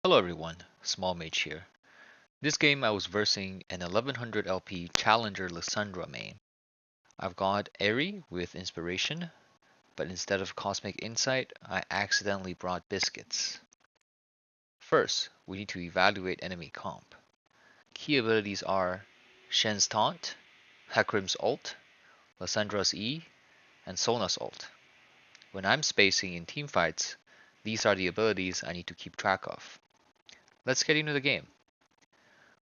Hello everyone, Small Mage here. This game I was versing an 1100 LP Challenger Lissandra main. I've got Airy with Inspiration, but instead of Cosmic Insight, I accidentally brought Biscuits. First, we need to evaluate enemy comp. Key abilities are Shen's Taunt, Hecarim's ult, Lissandra's E, and Sona's ult. When I'm spacing in teamfights, these are the abilities I need to keep track of. Let's get into the game.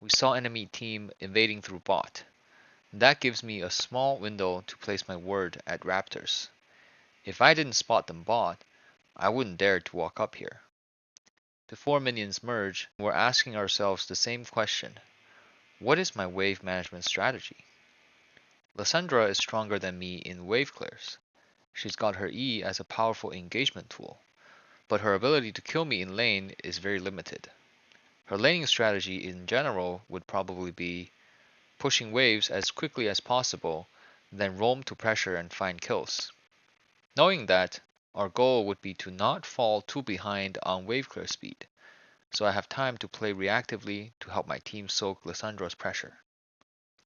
We saw enemy team invading through bot. That gives me a small window to place my ward at raptors. If I didn't spot them bot, I wouldn't dare to walk up here. Before minions merge, we're asking ourselves the same question. What is my wave management strategy? Lissandra is stronger than me in wave clears. She's got her E as a powerful engagement tool, but her ability to kill me in lane is very limited. Her laning strategy in general would probably be pushing waves as quickly as possible, then roam to pressure and find kills. Knowing that, our goal would be to not fall too behind on wave clear speed, so I have time to play reactively to help my team soak Lissandra's pressure.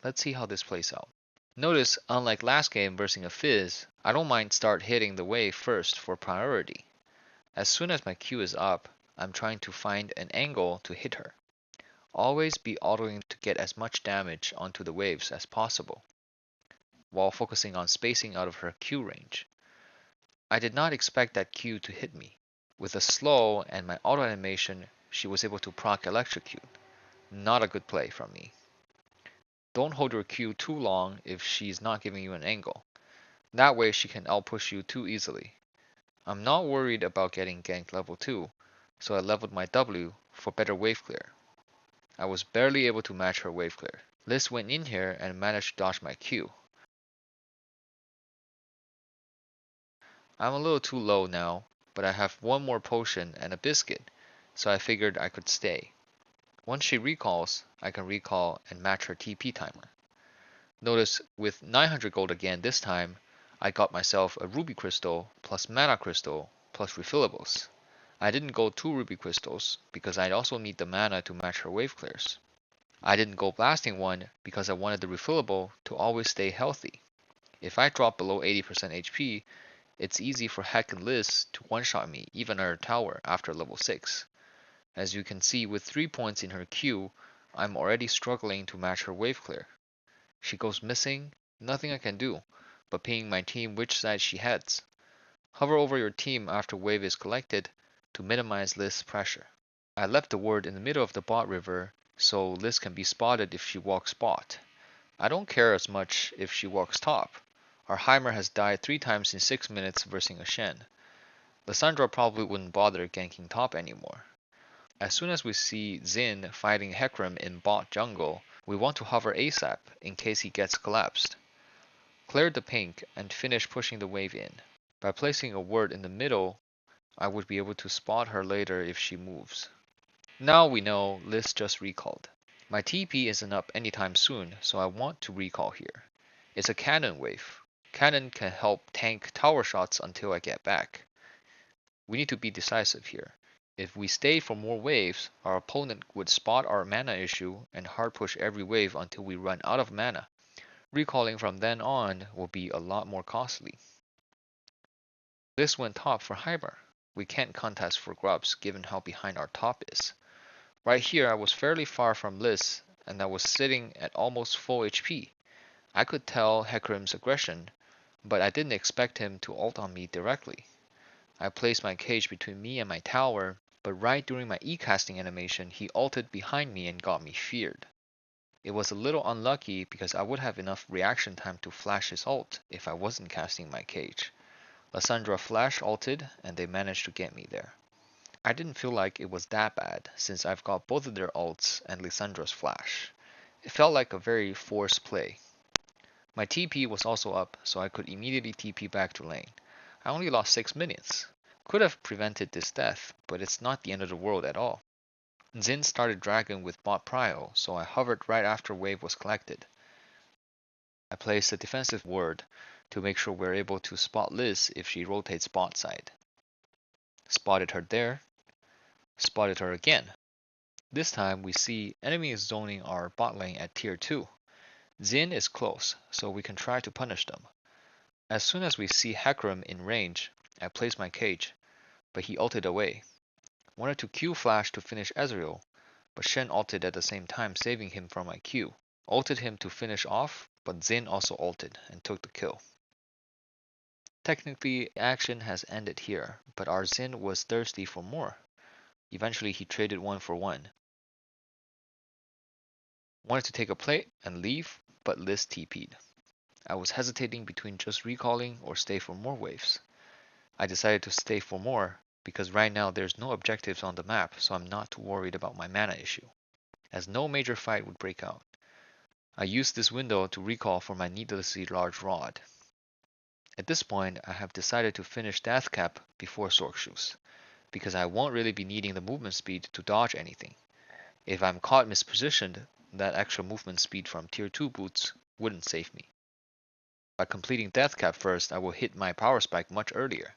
Let's see how this plays out. Notice, unlike last game versing a Fizz, I don't mind start hitting the wave first for priority. As soon as my Q is up, I'm trying to find an angle to hit her. Always be autoing to get as much damage onto the waves as possible, while focusing on spacing out of her Q range. I did not expect that Q to hit me. With a slow and my auto animation, she was able to proc electrocute. Not a good play from me. Don't hold your Q too long if she's not giving you an angle. That way she can outpush you too easily. I'm not worried about getting ganked level 2, so I leveled my W for better wave clear. I was barely able to match her wave clear. Liz went in here and managed to dodge my Q. I'm a little too low now, but I have one more potion and a biscuit, so I figured I could stay. Once she recalls, I can recall and match her TP timer. Notice with 900 gold again this time, I got myself a ruby crystal plus mana crystal plus refillables. I didn't go 2 ruby crystals because I also need the mana to match her wave clears. I didn't go blasting one because I wanted the refillable to always stay healthy. If I drop below 80% HP, it's easy for Heck and Liz to one-shot me even at her tower after level 6. As you can see with 3 points in her Q, I'm already struggling to match her wave clear. She goes missing, nothing I can do, but pinging my team which side she heads. Hover over your team after wave is collected to minimize Liz's pressure. I left the ward in the middle of the bot river so Liz can be spotted if she walks bot. I don't care as much if she walks top. Our Heimer has died 3 times in 6 minutes versing a Shen. Lissandra probably wouldn't bother ganking top anymore. As soon as we see Xin fighting Hecarim in bot jungle, we want to hover ASAP in case he gets collapsed. Clear the pink and finish pushing the wave in. By placing a ward in the middle, I would be able to spot her later if she moves. Now we know Liz just recalled. My TP isn't up anytime soon, so I want to recall here. It's a cannon wave. Cannon can help tank tower shots until I get back. We need to be decisive here. If we stay for more waves, our opponent would spot our mana issue and hard push every wave until we run out of mana. Recalling from then on will be a lot more costly. This went top for Heimer. We can't contest for grubs given how behind our top is. Right here I was fairly far from Liz and I was sitting at almost full HP. I could tell Hecarim's aggression, but I didn't expect him to ult on me directly. I placed my cage between me and my tower, but right during my E-casting animation he ulted behind me and got me feared. It was a little unlucky because I would have enough reaction time to flash his ult if I wasn't casting my cage. Lissandra flash ulted and they managed to get me there. I didn't feel like it was that bad since I've got both of their ults and Lissandra's flash. It felt like a very forced play. My TP was also up, so I could immediately TP back to lane. I only lost 6 minutes. Could have prevented this death, but it's not the end of the world at all. Xin started dragon with bot prio, so I hovered right after wave was collected. I placed a defensive ward to make sure we're able to spot Liz if she rotates bot side. Spotted her there. Spotted her again. This time we see enemy is zoning our bot lane at tier 2. Xin is close, so we can try to punish them. As soon as we see Hecarim in range, I place my cage, but he ulted away. Wanted to Q flash to finish Ezreal, but Shen ulted at the same time, saving him from my Q. Ulted him to finish off, but Xin also ulted and took the kill. Technically, action has ended here, but our Xin was thirsty for more. Eventually he traded 1 for 1. Wanted to take a plate and leave, but Liz TP'd. I was hesitating between just recalling or stay for more waves. I decided to stay for more, because right now there's no objectives on the map, so I'm not too worried about my mana issue, as no major fight would break out. I used this window to recall for my needlessly large rod. At this point, I have decided to finish Death Cap before Sorkshoes, because I won't really be needing the movement speed to dodge anything. If I'm caught mispositioned, that extra movement speed from tier 2 boots wouldn't save me. By completing Death Cap first, I will hit my power spike much earlier.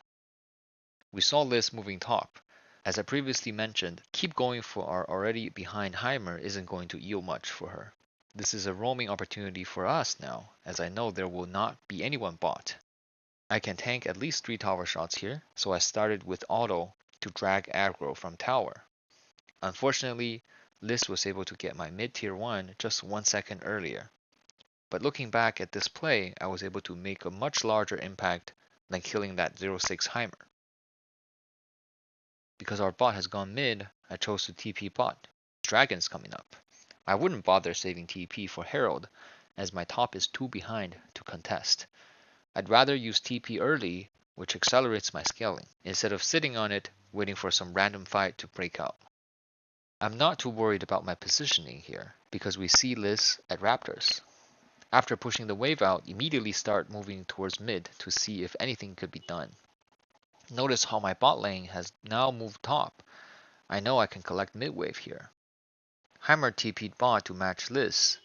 We saw Liz moving top. As I previously mentioned, keep going for our already behind Heimer isn't going to yield much for her. This is a roaming opportunity for us now, as I know there will not be anyone bot. I can tank at least 3 tower shots here, so I started with auto to drag aggro from tower. Unfortunately, Liz was able to get my mid tier 1 just 1 second earlier. But looking back at this play, I was able to make a much larger impact than killing that 0-6 Heimer. Because our bot has gone mid, I chose to TP bot. Dragon's coming up. I wouldn't bother saving TP for Herald, as my top is too behind to contest. I'd rather use TP early, which accelerates my scaling, instead of sitting on it waiting for some random fight to break out. I'm not too worried about my positioning here, because we see Liz at Raptors. After pushing the wave out, immediately start moving towards mid to see if anything could be done. Notice how my bot lane has now moved top. I know I can collect mid wave here. Heimer TP'd bot to match Liz.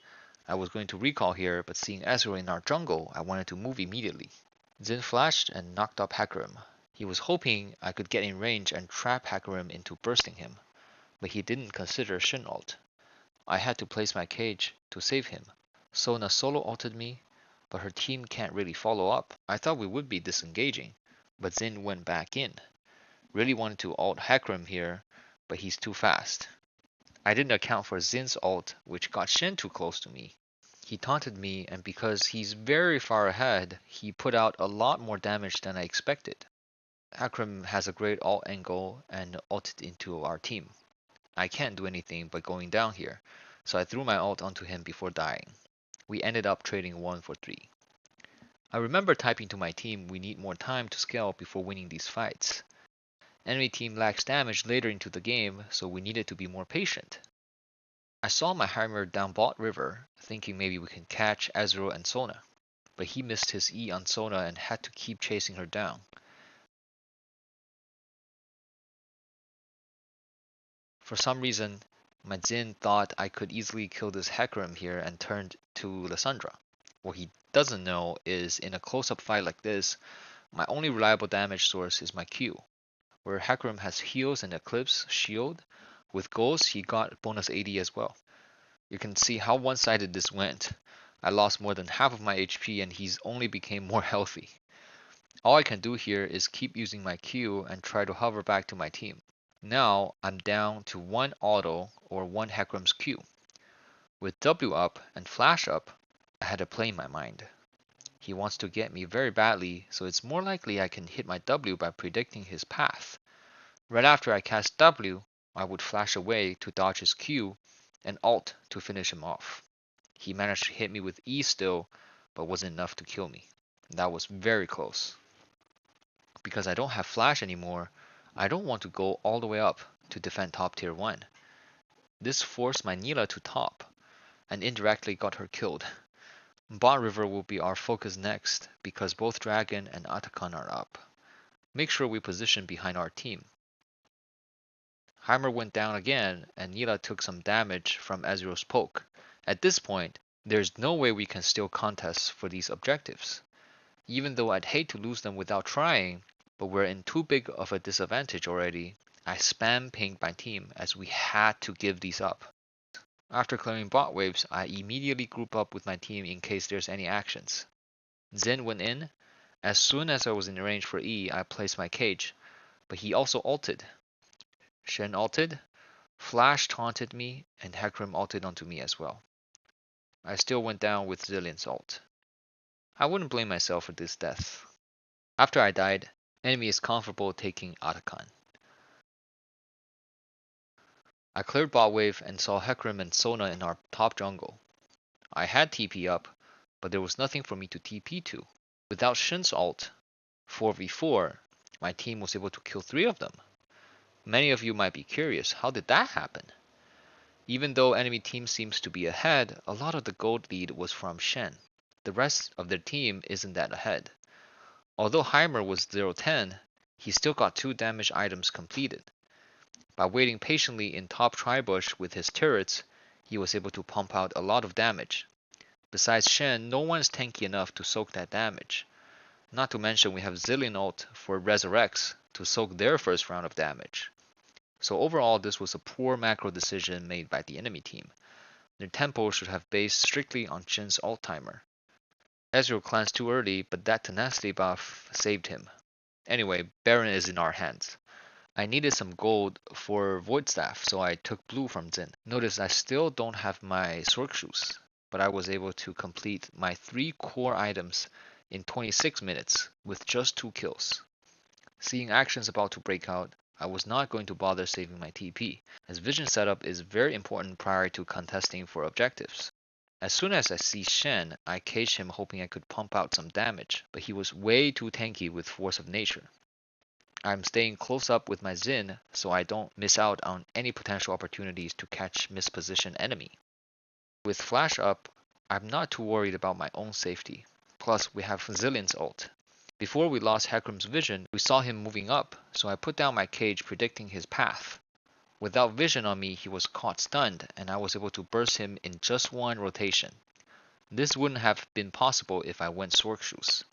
I was going to recall here, but seeing Ezreal in our jungle, I wanted to move immediately. Xin flashed and knocked up Hecarim. He was hoping I could get in range and trap Hecarim into bursting him, but he didn't consider Shin ult. I had to place my cage to save him. Sona solo ulted me, but her team can't really follow up. I thought we would be disengaging, but Xin went back in. Really wanted to ult Hecarim here, but he's too fast. I didn't account for Xin's ult, which got Shen too close to me. He taunted me, and because he's very far ahead, he put out a lot more damage than I expected. Hecarim has a great ult angle and ulted into our team. I can't do anything but going down here, so I threw my ult onto him before dying. We ended up trading 1 for 3. I remember typing to my team we need more time to scale before winning these fights. Enemy team lacks damage later into the game, so we needed to be more patient. I saw my Heimer down bot river, thinking maybe we can catch Ezreal and Sona, but he missed his E on Sona and had to keep chasing her down. For some reason, my Xin thought I could easily kill this Hecarim here and turned to Lissandra. What he doesn't know is in a close-up fight like this, my only reliable damage source is my Q. Where Hecarim has heals and Eclipse shield, with Ghost he got bonus AD as well. You can see how one-sided this went. I lost more than half of my HP and he's only became more healthy. All I can do here is keep using my Q and try to hover back to my team. Now I'm down to 1 auto or 1 Hecarim's Q. With W up and flash up, I had a play in my mind. He wants to get me very badly, so it's more likely I can hit my W by predicting his path. Right after I cast W, I would flash away to dodge his Q and ult to finish him off. He managed to hit me with E still, but wasn't enough to kill me. That was very close. Because I don't have flash anymore, I don't want to go all the way up to defend top tier 1. This forced my Nilah to top, and indirectly got her killed. Bot river will be our focus next, because both Dragon and Atakan are up. Make sure we position behind our team. Heimer went down again, and Nilah took some damage from Ezreal's poke. At this point, there's no way we can still contest for these objectives. Even though I'd hate to lose them without trying, but we're in too big of a disadvantage already, I spam pinged my team as we had to give these up. After clearing bot waves, I immediately group up with my team in case there's any actions. Zin went in. As soon as I was in range for E, I placed my cage, but he also ulted. Shen ulted, Flash taunted me, and Hecarim ulted onto me as well. I still went down with Zillion's ult. I wouldn't blame myself for this death. After I died, enemy is comfortable taking Atakan. I cleared bot wave and saw Hecarim and Sona in our top jungle. I had TP up, but there was nothing for me to TP to. Without Shen's ult, 4v4, my team was able to kill 3 of them. Many of you might be curious, how did that happen? Even though enemy team seems to be ahead, a lot of the gold lead was from Shen. The rest of their team isn't that ahead. Although Heimer was 0-10, he still got 2 damage items completed. By waiting patiently in top tribush with his turrets, he was able to pump out a lot of damage. Besides Shen, no one is tanky enough to soak that damage. Not to mention we have Zillion ult for Resurrects to soak their first round of damage. So overall, this was a poor macro decision made by the enemy team. Their tempo should have based strictly on Shen's ult timer. Ezreal glanced too early, but that tenacity buff saved him. Anyway, Baron is in our hands. I needed some gold for Void Staff, so I took blue from Zin. Notice I still don't have my Sork Shoes, but I was able to complete my 3 core items in 26 minutes with just 2 kills. Seeing actions about to break out, I was not going to bother saving my TP, as vision setup is very important prior to contesting for objectives. As soon as I see Shen, I caged him hoping I could pump out some damage, but he was way too tanky with Force of Nature. I'm staying close up with my Zin so I don't miss out on any potential opportunities to catch mispositioned enemy. With Flash up, I'm not too worried about my own safety. Plus, we have Zillion's ult. Before we lost Hecarim's vision, we saw him moving up, so I put down my cage predicting his path. Without vision on me, he was caught stunned, and I was able to burst him in just 1 rotation. This wouldn't have been possible if I went Sork Shoes.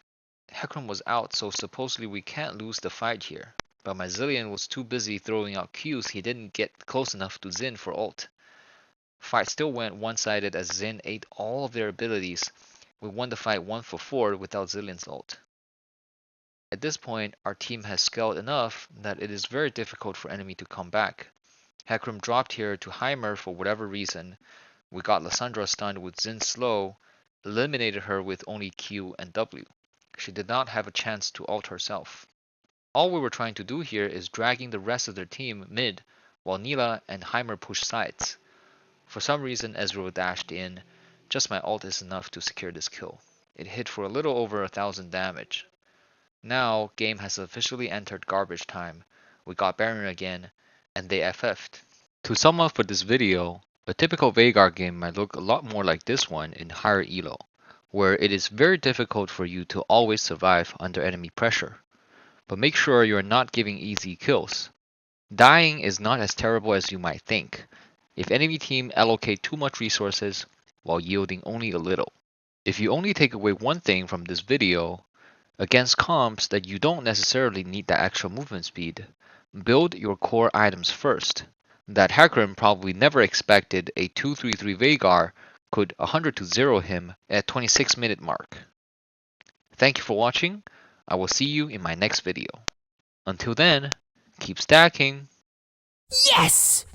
Hecarim was out, so supposedly we can't lose the fight here. But my Zillion was too busy throwing out Qs, he didn't get close enough to Zin for ult. Fight still went one-sided as Zin ate all of their abilities. We won the fight 1-for-4 without Zillion's ult. At this point, our team has scaled enough that it is very difficult for enemy to come back. Hecarim dropped here to Heimer for whatever reason. We got Lissandra stunned with Zin slow, eliminated her with only Q and W. She did not have a chance to ult herself. All we were trying to do here is dragging the rest of their team mid, while Nila and Heimer push sides. For some reason Ezreal dashed in. Just my ult is enough to secure this kill. It hit for a little over 1000 damage. Now, game has officially entered garbage time. We got Baron again, and they FF'd. To sum up for this video, a typical Veigar game might look a lot more like this one in higher elo, where it is very difficult for you to always survive under enemy pressure. But make sure you are not giving easy kills. Dying is not as terrible as you might think, if enemy team allocate too much resources while yielding only a little. If you only take away one thing from this video, against comps that you don't necessarily need that extra movement speed, build your core items first. That Hecarim probably never expected a 2-3-3 Veigar could 100-0 him at 26-minute mark. Thank you for watching. I will see you in my next video. Until then, keep stacking. Yes!